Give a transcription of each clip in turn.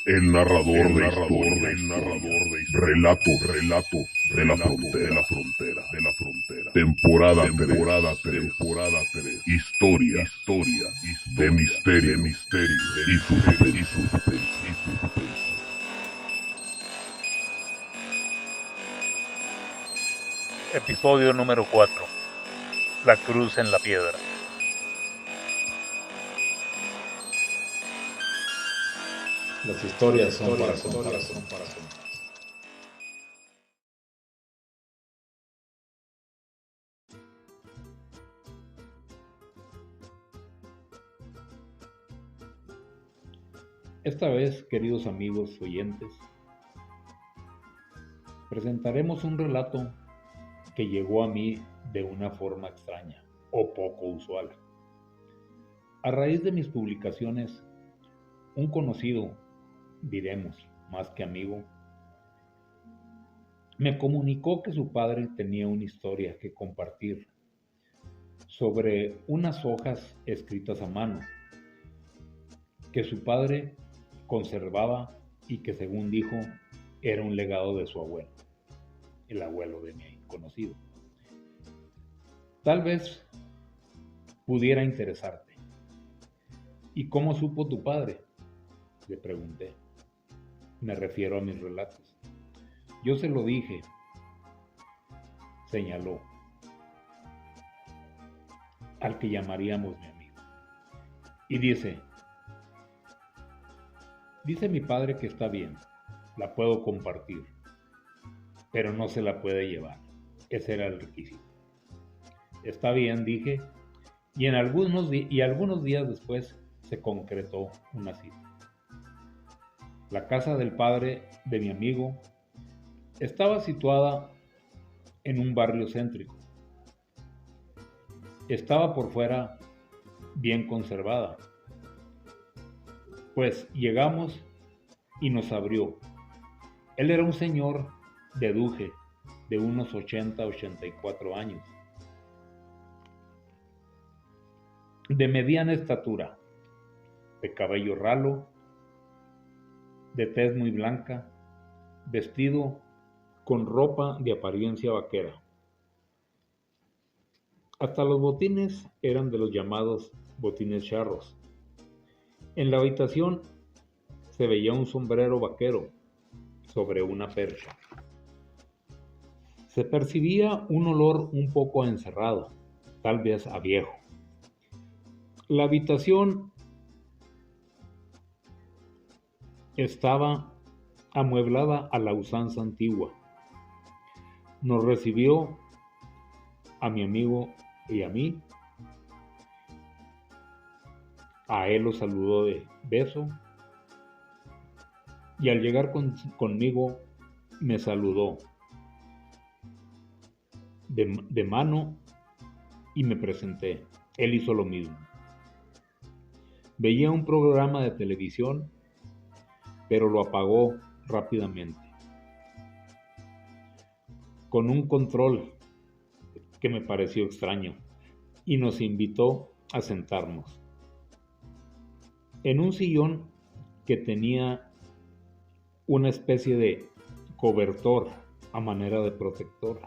El narrador de historias. Relatos de la frontera. Temporada 3. Historia de misterio y suspense. Episodio número 4. La cruz en la piedra. Las historias son para contar. Esta vez, queridos amigos oyentes, presentaremos un relato que llegó a mí de una forma extraña o poco usual. A raíz de mis publicaciones, un conocido, diremos, más que amigo, me comunicó que su padre tenía una historia que compartir sobre unas hojas escritas a mano que su padre conservaba y que, según dijo, era un legado de su abuelo, el abuelo de mi conocido. Tal vez pudiera interesarte. ¿Y cómo supo tu padre?, le pregunté. Me refiero a mis relatos. Yo se lo dije, señaló, al que llamaríamos mi amigo. Y dice mi padre que está bien, la puedo compartir, pero no se la puede llevar. Ese era el requisito. Está bien, dije, y algunos días después se concretó una cita. La casa del padre de mi amigo estaba situada en un barrio céntrico. Estaba por fuera bien conservada. Pues llegamos y nos abrió. Él era un señor de Duje, de unos 84 años, de mediana estatura, de cabello ralo, de tez muy blanca, vestido con ropa de apariencia vaquera. Hasta los botines eran de los llamados botines charros. En la habitación se veía un sombrero vaquero sobre una percha. Se percibía un olor un poco encerrado, tal vez a viejo. La habitación estaba amueblada a la usanza antigua. Nos recibió a mi amigo y a mí. A él lo saludó de beso y al llegar conmigo me saludó de mano y me presenté. Él hizo lo mismo. Veía un programa de televisión, pero lo apagó rápidamente, con un control que me pareció extraño, y nos invitó a sentarnos en un sillón que tenía una especie de cobertor a manera de protector.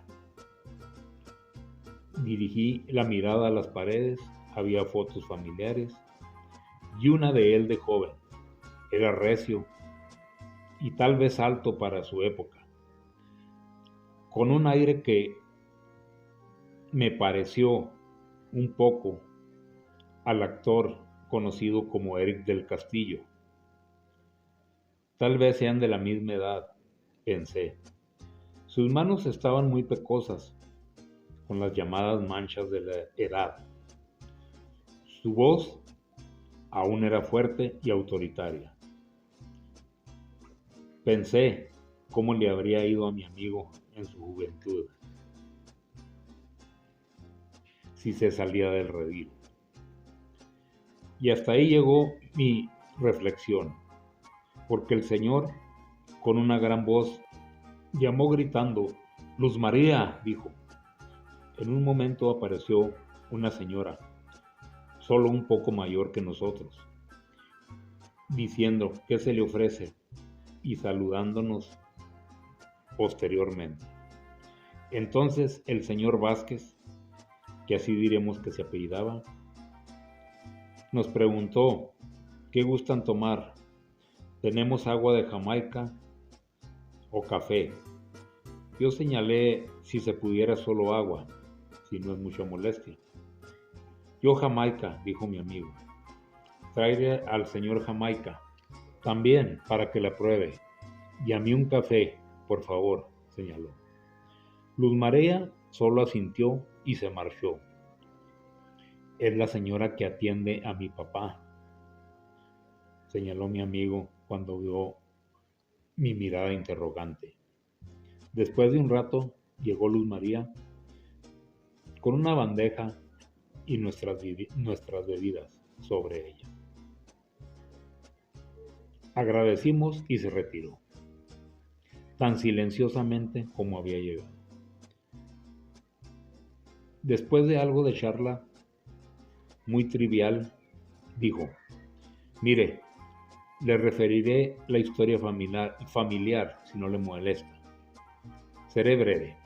Dirigí la mirada a las paredes. Había fotos familiares y una de él de joven. Era recio y tal vez alto para su época, con un aire que me pareció un poco al actor conocido como Eric del Castillo. Tal vez sean de la misma edad, pensé. Sus manos estaban muy pecosas, con las llamadas manchas de la edad. Su voz aún era fuerte y autoritaria. Pensé cómo le habría ido a mi amigo en su juventud si se salía del redil. Y hasta ahí llegó mi reflexión, porque el Señor, con una gran voz, llamó gritando: «Luz María», dijo. En un momento apareció una señora, solo un poco mayor que nosotros, diciendo: «¿Qué se le ofrece?». y saludándonos posteriormente. Entonces el señor Vázquez, que así diremos que se apellidaba, nos preguntó: ¿qué gustan tomar? ¿Tenemos agua de Jamaica o café? Yo señalé si se pudiera solo agua, si no es mucha molestia. Yo Jamaica, dijo mi amigo. Tráele al señor Jamaica, también para que la pruebe. Y a mí un café, por favor, señaló. Luz María solo asintió y se marchó. Es la señora que atiende a mi papá, señaló mi amigo cuando vio mi mirada interrogante. Después de un rato llegó Luz María con una bandeja y nuestras bebidas sobre ella. Agradecimos y se retiró, tan silenciosamente como había llegado. Después de algo de charla muy trivial, dijo: mire, le referiré la historia familiar si no le molesta. Seré breve,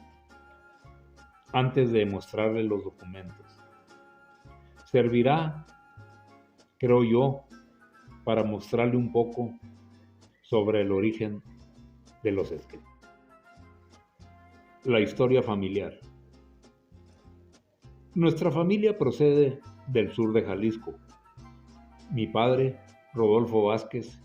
antes de mostrarle los documentos. Servirá, creo yo, para mostrarle un poco sobre el origen de los escritos. La historia familiar. Nuestra familia procede del sur de Jalisco. Mi padre, Rodolfo Vázquez,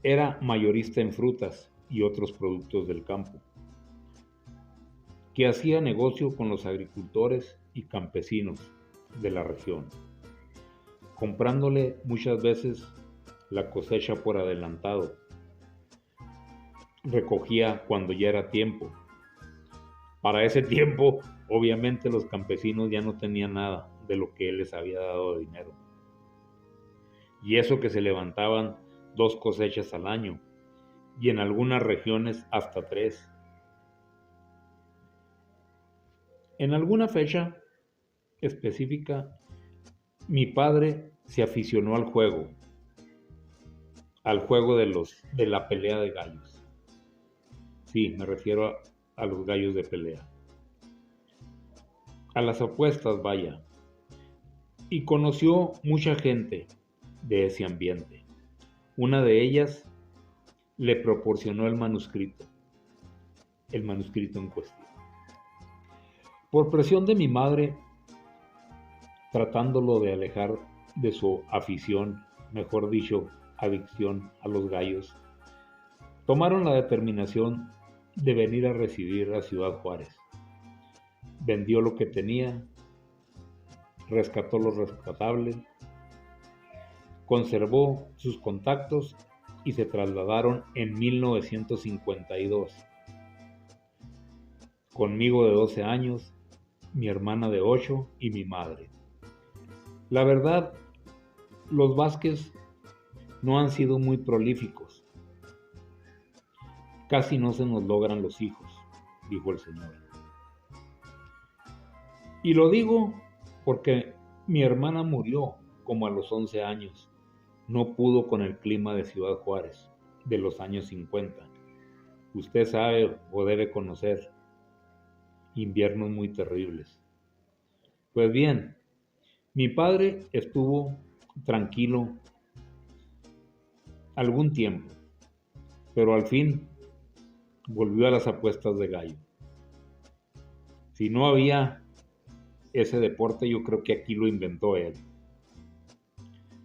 era mayorista en frutas y otros productos del campo, que hacía negocio con los agricultores y campesinos de la región, comprándole muchas veces la cosecha por adelantado. Recogía cuando ya era tiempo. Para ese tiempo, obviamente, los campesinos ya no tenían nada de lo que él les había dado de dinero. Y eso que se levantaban 2 cosechas al año, y en algunas regiones hasta 3. En alguna fecha específica, mi padre se aficionó al juego de la pelea de gallos. Sí, me refiero a los gallos de pelea. A las apuestas, vaya. Y conoció mucha gente de ese ambiente. Una de ellas le proporcionó el manuscrito en cuestión. Por presión de mi madre, tratándolo de alejar de su afición, mejor dicho, adicción a los gallos, tomaron la determinación de venir a residir a Ciudad Juárez. Vendió lo que tenía, rescató lo rescatable, conservó sus contactos y se trasladaron en 1952. Conmigo de 12 años, mi hermana de 8 y mi madre. La verdad, los Vázquez no han sido muy prolíficos. Casi no se nos logran los hijos, dijo el señor. Y lo digo porque mi hermana murió como a los 11 años. No pudo con el clima de Ciudad Juárez de los años 50. Usted sabe o debe conocer inviernos muy terribles. Pues bien, mi padre estuvo tranquilo algún tiempo, pero al fin volvió a las apuestas de gallo. Si no había ese deporte, yo creo que aquí lo inventó él.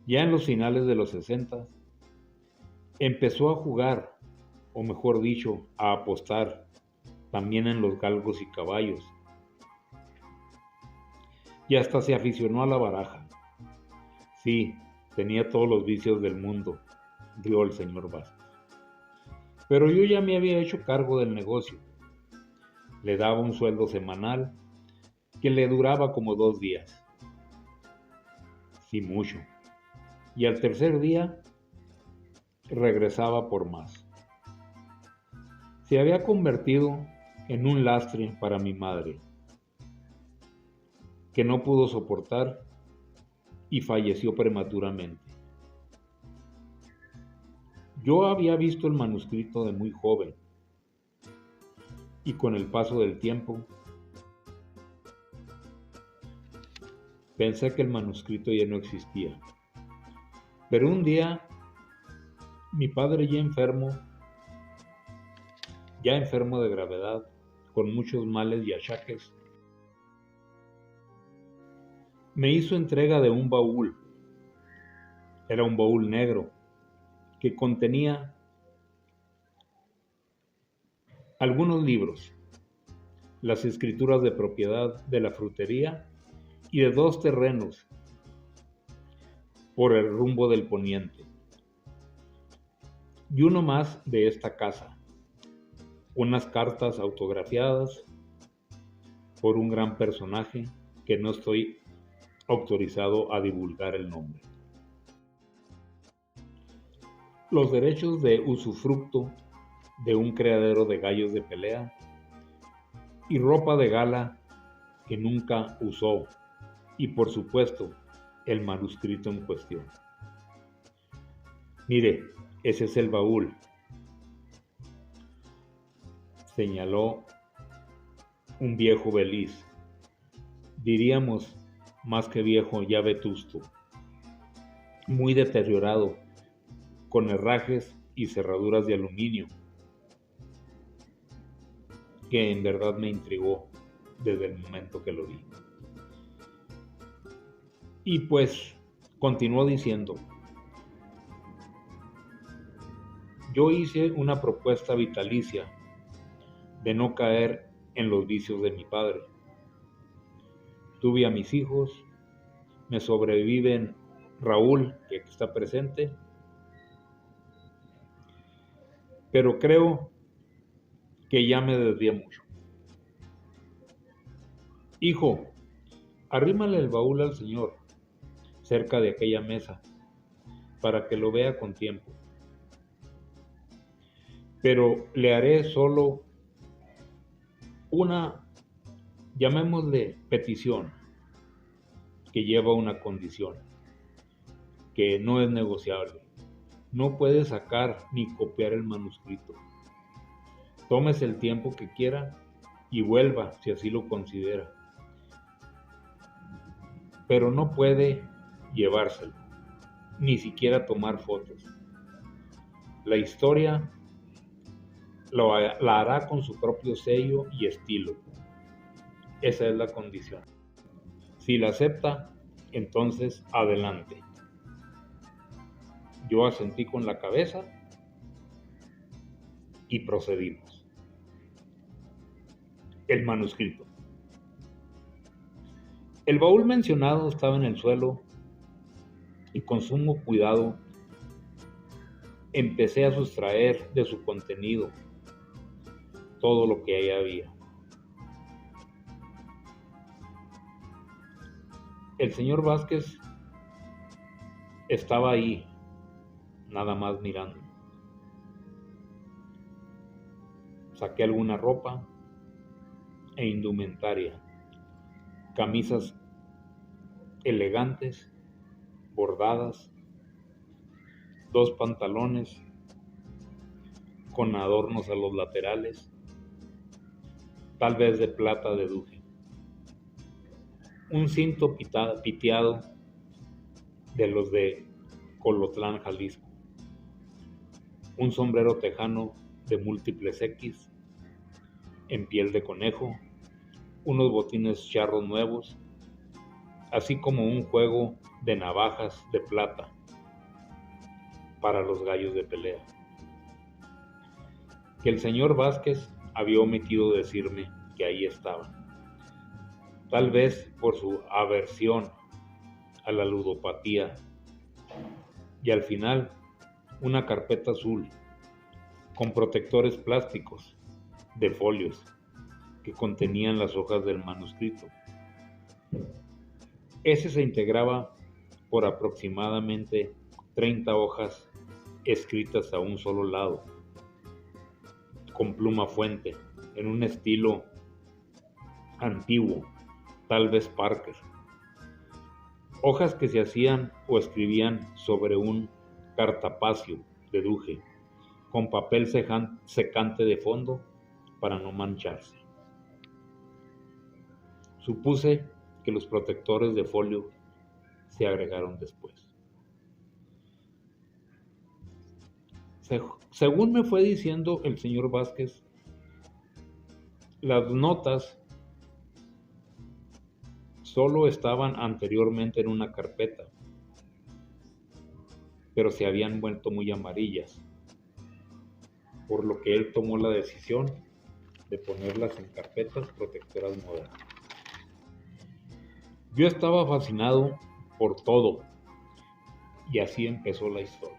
Ya en los finales de los 60 empezó a jugar, o mejor dicho, a apostar también en los galgos y caballos. Y hasta se aficionó a la baraja. Sí, tenía todos los vicios del mundo, dijo el señor Vázquez. Pero yo ya me había hecho cargo del negocio. Le daba un sueldo semanal que le duraba como 2 días. Sí, mucho. Y al tercer día regresaba por más. Se había convertido en un lastre para mi madre, que no pudo soportar y falleció prematuramente. Yo había visto el manuscrito de muy joven y con el paso del tiempo pensé que el manuscrito ya no existía. Pero un día, mi padre ya enfermo de gravedad, con muchos males y achaques, me hizo entrega de un baúl. Era un baúl negro que contenía algunos libros, las escrituras de propiedad de la frutería y de 2 terrenos por el rumbo del poniente, y uno más de esta casa, unas cartas autografiadas por un gran personaje que no estoy autorizado a divulgar el nombre. Los derechos de usufructo de un criadero de gallos de pelea y ropa de gala que nunca usó, y por supuesto el manuscrito en cuestión. Mire, ese es el baúl, señaló un viejo beliz, diríamos más que viejo, ya vetusto, muy deteriorado, con herrajes y cerraduras de aluminio, que en verdad me intrigó desde el momento que lo vi. Y pues continuó diciendo: yo hice una propuesta vitalicia de no caer en los vicios de mi padre. Tuve a mis hijos, me sobreviven Raúl, que está presente, pero creo que ya me desvié mucho. Hijo, arrímale el baúl al señor cerca de aquella mesa para que lo vea con tiempo. Pero le haré solo una, llamémosle petición, que lleva una condición, que no es negociable. No puede sacar ni copiar el manuscrito. Tómese el tiempo que quiera y vuelva si así lo considera. Pero no puede llevárselo, ni siquiera tomar fotos. La historia la hará con su propio sello y estilo. Esa es la condición. Si la acepta, entonces adelante. Yo asentí con la cabeza y procedimos. El manuscrito. El baúl mencionado estaba en el suelo y con sumo cuidado empecé a sustraer de su contenido todo lo que ahí había. El señor Vázquez estaba ahí, nada más mirando. Saqué alguna ropa e indumentaria, camisas elegantes, bordadas, 2 pantalones con adornos a los laterales, tal vez de plata de duje, un cinto piteado de los de Colotlán, Jalisco, un sombrero tejano de múltiples X en piel de conejo, unos botines charros nuevos, así como un juego de navajas de plata para los gallos de pelea, que el señor Vázquez había omitido decirme que ahí estaban, tal vez por su aversión a la ludopatía, y al final una carpeta azul con protectores plásticos de folios que contenían las hojas del manuscrito. Ese se integraba por aproximadamente 30 hojas escritas a un solo lado, con pluma fuente, en un estilo antiguo, tal vez Parker. Hojas que se hacían o escribían sobre un cartapacio de duje con papel secante de fondo para no mancharse. Supuse que los protectores de folio se agregaron después. Según me fue diciendo el señor Vázquez, las notas solo estaban anteriormente en una carpeta, pero se habían vuelto muy amarillas, por lo que él tomó la decisión de ponerlas en carpetas protectoras modernas. Yo estaba fascinado por todo, y así empezó la historia.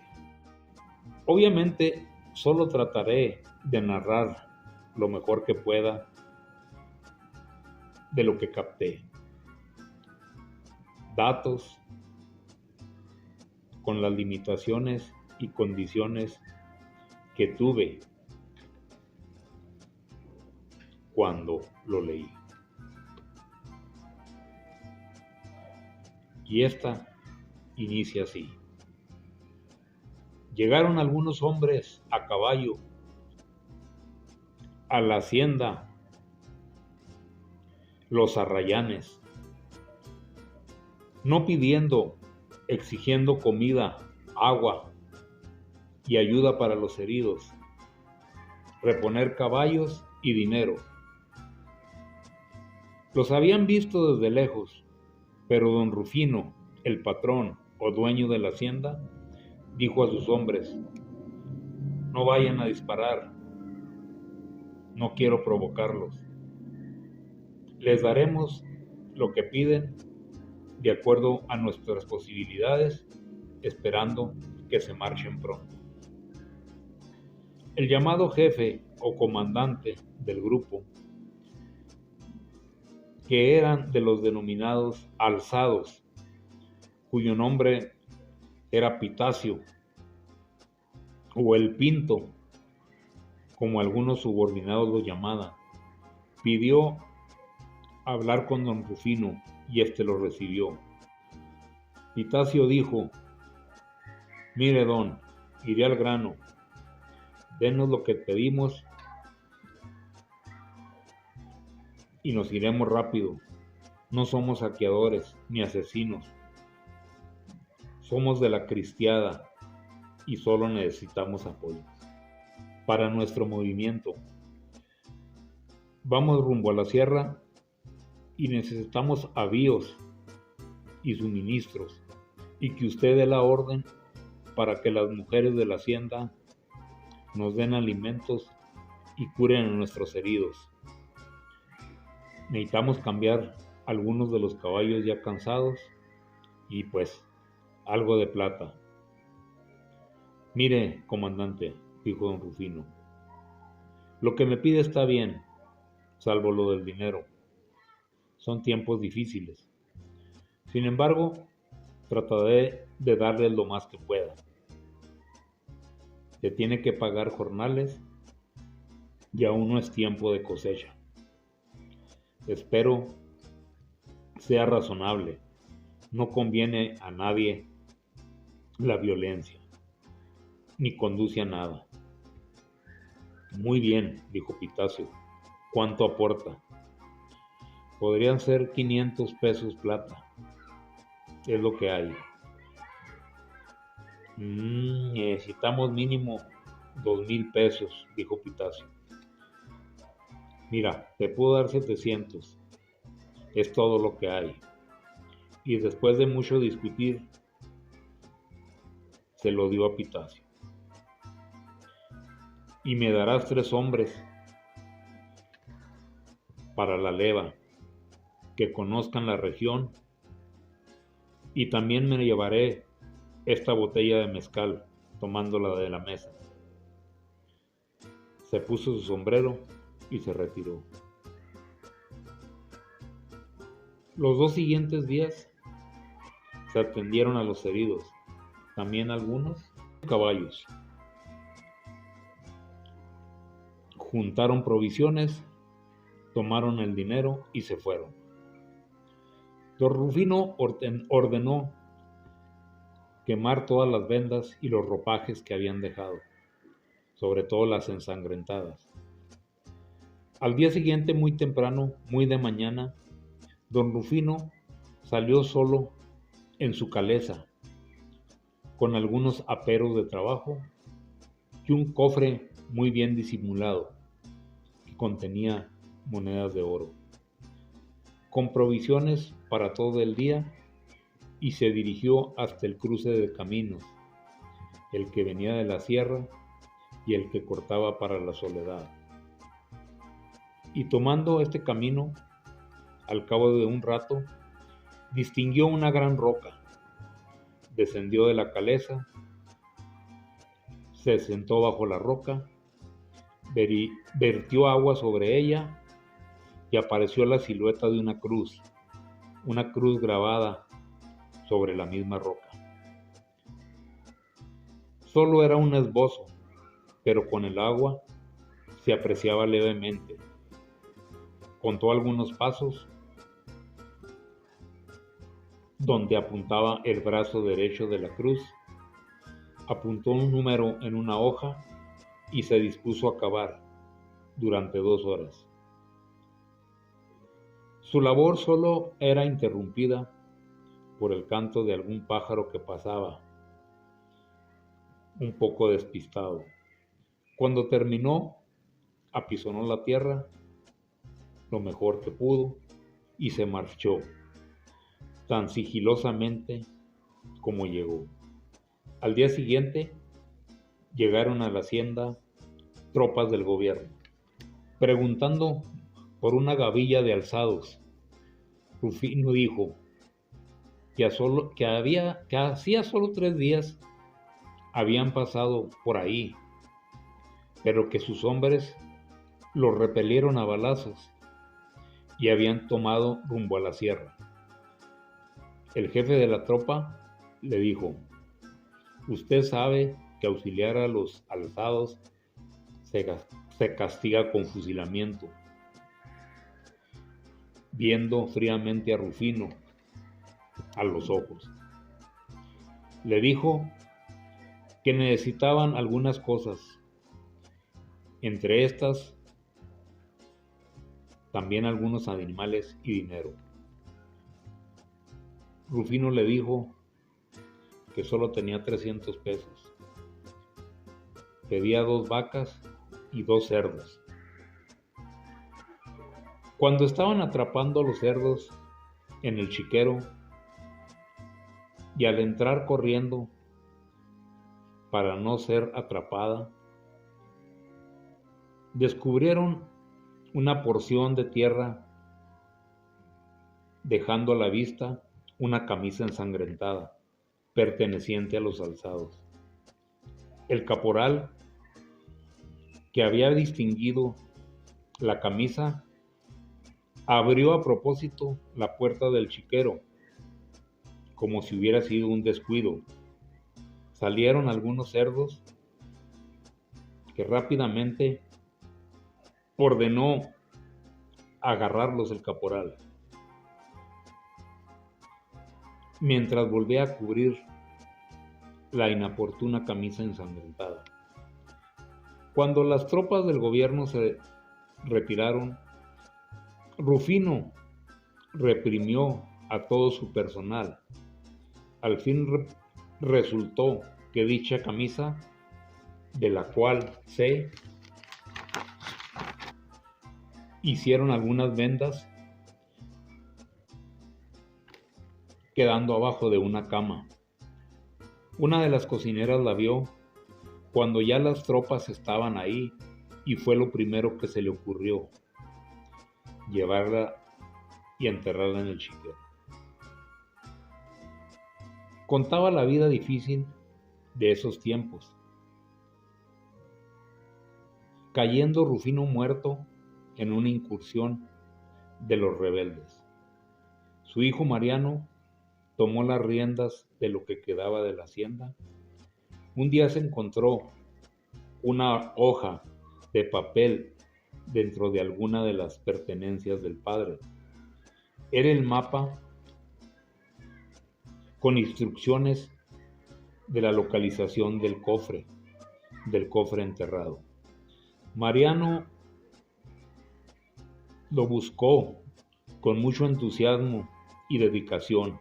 Obviamente, solo trataré de narrar lo mejor que pueda de lo que capté. Datos con las limitaciones y condiciones que tuve cuando lo leí. Y esta inicia así. Llegaron algunos hombres a caballo a la hacienda Los Arrayanes, no pidiendo, exigiendo comida, agua y ayuda para los heridos, reponer caballos y dinero. Los habían visto desde lejos, pero don Rufino, el patrón o dueño de la hacienda, dijo a sus hombres: no vayan a disparar, no quiero provocarlos. Les daremos lo que piden de acuerdo a nuestras posibilidades, esperando que se marchen pronto. El llamado jefe o comandante del grupo, que eran de los denominados alzados, cuyo nombre era Pitacio, o el Pinto, como algunos subordinados lo llamaban, pidió hablar con don Rufino y éste lo recibió. Pitacio dijo: mire, don, iré al grano, denos lo que pedimos y nos iremos rápido. No somos saqueadores ni asesinos, somos de la cristiada y solo necesitamos apoyo para nuestro movimiento. Vamos rumbo a la sierra y necesitamos avíos y suministros, y que usted dé la orden para que las mujeres de la hacienda nos den alimentos y curen a nuestros heridos. Necesitamos cambiar algunos de los caballos ya cansados y pues algo de plata. Mire, comandante, dijo don Rufino, lo que me pide está bien, salvo lo del dinero. Son tiempos difíciles. Sin embargo, trataré de darles lo más que pueda. Se tiene que pagar jornales y aún no es tiempo de cosecha. Espero sea razonable. No conviene a nadie la violencia, ni conduce a nada. Muy bien, dijo Pitacio. ¿Cuánto aporta? Podrían ser 500 pesos plata. Es lo que hay. Necesitamos mínimo 2,000 pesos, dijo Pitacio. Mira, te puedo dar 700. Es todo lo que hay. Y después de mucho discutir, se lo dio a Pitacio. Y me darás 3 hombres para la leva, que conozcan la región, y también me llevaré esta botella de mezcal, tomándola de la mesa. Se puso su sombrero y se retiró. Los 2 siguientes días se atendieron a los heridos, también algunos caballos. Juntaron provisiones, tomaron el dinero y se fueron. Don Rufino ordenó quemar todas las vendas y los ropajes que habían dejado. sobre todo las ensangrentadas. Al día siguiente, muy temprano, muy de mañana, don Rufino salió solo en su caleza, con algunos aperos de trabajo y un cofre muy bien disimulado que contenía monedas de oro, con provisiones para todo el día, y se dirigió hasta el cruce de caminos, el que venía de la sierra y el que cortaba para la Soledad. Y tomando este camino, al cabo de un rato, distinguió una gran roca, descendió de la caleza, se sentó bajo la roca, vertió agua sobre ella y apareció la silueta de una cruz grabada sobre la misma roca. Solo era un esbozo, pero con el agua se apreciaba levemente. Contó algunos pasos donde apuntaba el brazo derecho de la cruz, apuntó un número en una hoja y se dispuso a cavar durante 2 horas. Su labor solo era interrumpida por el canto de algún pájaro que pasaba, un poco despistado. Cuando terminó, apisonó la tierra lo mejor que pudo y se marchó, tan sigilosamente como llegó. Al día siguiente llegaron a la hacienda tropas del gobierno, preguntando por una gavilla de alzados. Rufino dijo que hacía solo 3 días habían pasado por ahí, pero que sus hombres los repelieron a balazos y habían tomado rumbo a la sierra. El jefe de la tropa le dijo: usted sabe que auxiliar a los alzados se castiga con fusilamiento. Viendo fríamente a Rufino a los ojos, le dijo que necesitaban algunas cosas, entre estas también algunos animales y dinero. Rufino le dijo que solo tenía 300 pesos. Pedía 2 vacas y 2 cerdos. Cuando estaban atrapando los cerdos en el chiquero, y al entrar corriendo para no ser atrapada, descubrieron una porción de tierra, dejando a la vista una camisa ensangrentada perteneciente a los alzados. El caporal, que había distinguido la camisa, abrió a propósito la puerta del chiquero, como si hubiera sido un descuido. Salieron algunos cerdos que rápidamente ordenó agarrarlos el caporal, mientras volvía a cubrir la inoportuna camisa ensangrentada. Cuando las tropas del gobierno se retiraron, Rufino reprimió a todo su personal. Al fin resultó que dicha camisa, de la cual se hicieron algunas vendas, quedando abajo de una cama. Una de las cocineras la vio cuando ya las tropas estaban ahí, y fue lo primero que se le ocurrió: llevarla y enterrarla en el chiquero. Contaba la vida difícil de esos tiempos, cayendo Rufino muerto en una incursión de los rebeldes. Su hijo Mariano tomó las riendas de lo que quedaba de la hacienda. Un día se encontró una hoja de papel dentro de alguna de las pertenencias del padre. Era el mapa con instrucciones de la localización del cofre del cofre enterrado. Mariano lo buscó con mucho entusiasmo y dedicación,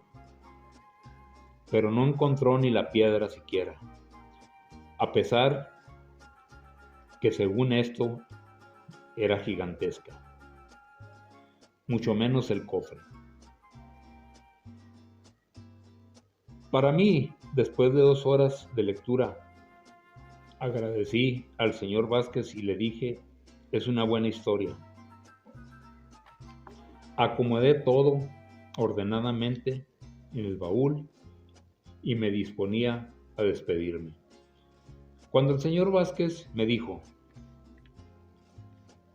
pero no encontró ni la piedra siquiera, a pesar que según esto era gigantesca, mucho menos el cofre. Para mí, después de 2 horas de lectura, agradecí al señor Vázquez y le dije, es una buena historia. Acomodé todo ordenadamente en el baúl y me disponía a despedirme. Cuando el señor Vázquez me dijo,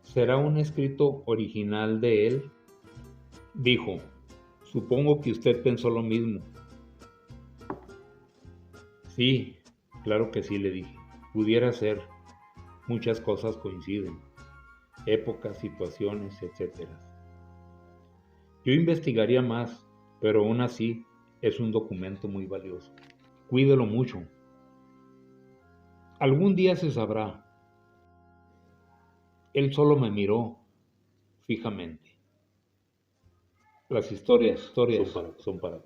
¿será un escrito original de él? Dijo, supongo que usted pensó lo mismo. Sí, claro que sí, le dije. Pudiera ser. Muchas cosas coinciden. Épocas, situaciones, etc. Yo investigaría más, pero aún así es un documento muy valioso. Cuídelo mucho. Algún día se sabrá. Él solo me miró fijamente. Las historias son para